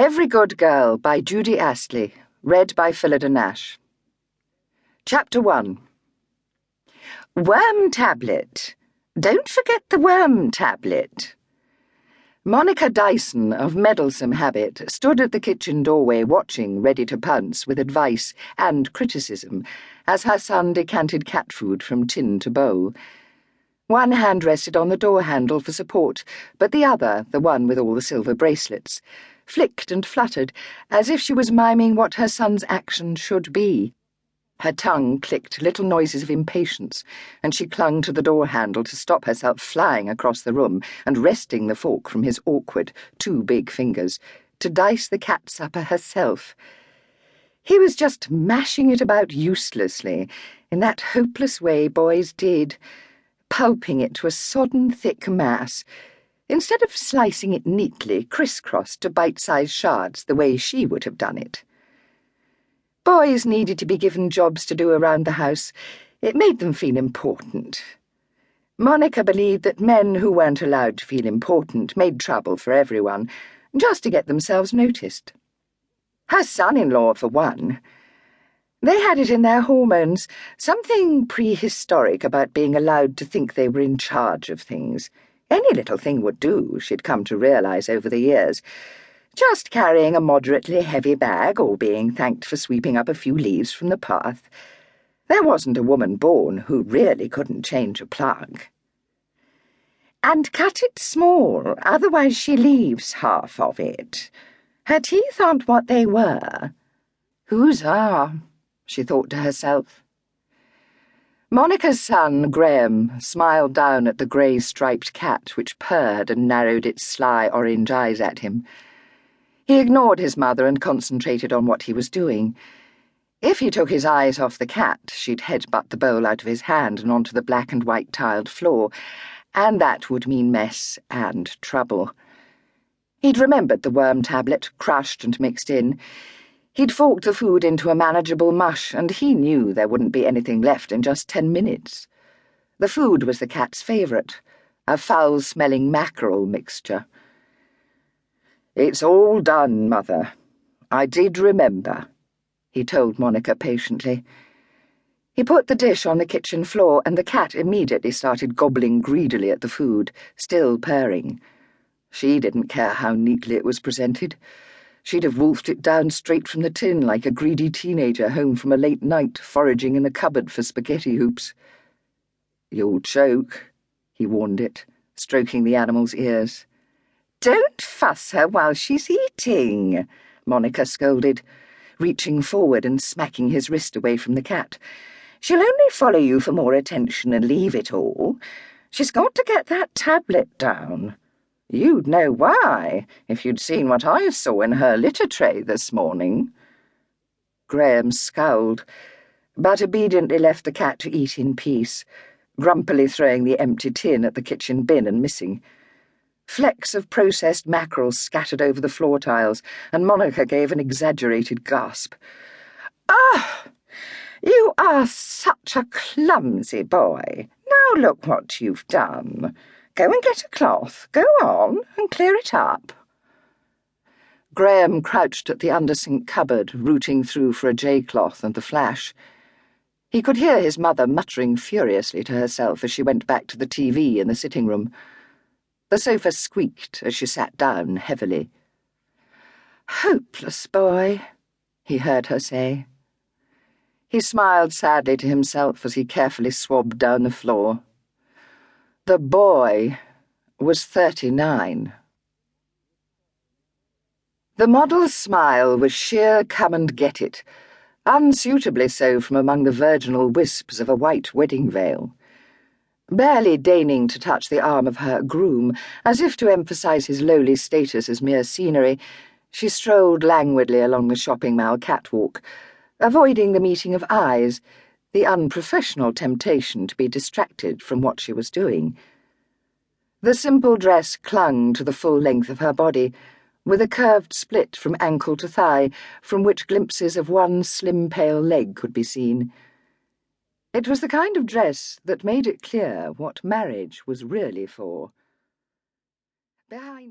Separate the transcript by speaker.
Speaker 1: Every Good Girl by Judy Astley, read by Phillida Nash. Chapter 1. Worm tablet. Don't forget the worm tablet. Monica Dyson, of meddlesome habit, stood at the kitchen doorway watching, ready to pounce with advice and criticism, as her son decanted cat food from tin to bowl. One hand rested on the door handle for support, but the other, the one with all the silver bracelets, flicked and fluttered, as if she was miming what her son's action should be. Her tongue clicked little noises of impatience, and she clung to the door handle to stop herself flying across the room and wresting the fork from his awkward, too big fingers, to dice the cat supper herself. He was just mashing it about uselessly, in that hopeless way boys did, pulping it to a sodden thick mass, instead of slicing it neatly, criss-crossed to bite-sized shards the way she would have done it. Boys needed to be given jobs to do around the house. It made them feel important. Monica believed that men who weren't allowed to feel important made trouble for everyone, just to get themselves noticed. Her son-in-law, for one. They had it in their hormones, something prehistoric about being allowed to think they were in charge of things. Any little thing would do, she'd come to realize over the years. Just carrying a moderately heavy bag or being thanked for sweeping up a few leaves from the path. There wasn't a woman born who really couldn't change a plug. And cut it small, otherwise she leaves half of it. Her teeth aren't what they were. Whose are? She thought to herself. Monica's son, Graham, smiled down at the grey-striped cat which purred and narrowed its sly orange eyes at him. He ignored his mother and concentrated on what he was doing. If he took his eyes off the cat, she'd headbutt the bowl out of his hand and onto the black and white tiled floor, and that would mean mess and trouble. He'd remembered the worm tablet, crushed and mixed in. He'd forked the food into a manageable mush, and he knew there wouldn't be anything left in just 10 minutes. The food was the cat's favourite, a foul-smelling mackerel mixture. "It's all done, Mother. I did remember," he told Monica patiently. He put the dish on the kitchen floor, and the cat immediately started gobbling greedily at the food, still purring. She didn't care how neatly it was presented. She'd have wolfed it down straight from the tin like a greedy teenager home from a late night foraging in the cupboard for spaghetti hoops. "You'll choke," he warned it, stroking the animal's ears. "Don't fuss her while she's eating," Monica scolded, reaching forward and smacking his wrist away from the cat. "She'll only follow you for more attention and leave it all. She's got to get that tablet down. You'd know why, if you'd seen what I saw in her litter tray this morning." Graham scowled, but obediently left the cat to eat in peace, grumpily throwing the empty tin at the kitchen bin and missing. Flecks of processed mackerel scattered over the floor tiles, and Monica gave an exaggerated gasp. "Ah! You are such a clumsy boy. Now look what you've done. Go and get a cloth. Go on and clear it up." Graham crouched at the under-sink cupboard, rooting through for a J-cloth and the flash. He could hear his mother muttering furiously to herself as she went back to the TV in the sitting room. The sofa squeaked as she sat down heavily. "Hopeless boy," he heard her say. He smiled sadly to himself as he carefully swabbed down the floor. The boy was 39. The model's smile was sheer come-and-get-it, unsuitably so from among the virginal wisps of a white wedding veil. Barely deigning to touch the arm of her groom, as if to emphasize his lowly status as mere scenery, she strolled languidly along the shopping mall catwalk, avoiding the meeting of eyes, the unprofessional temptation to be distracted from what she was doing. The simple dress clung to the full length of her body, with a curved split from ankle to thigh, from which glimpses of one slim pale leg could be seen. It was the kind of dress that made it clear what marriage was really for. Behind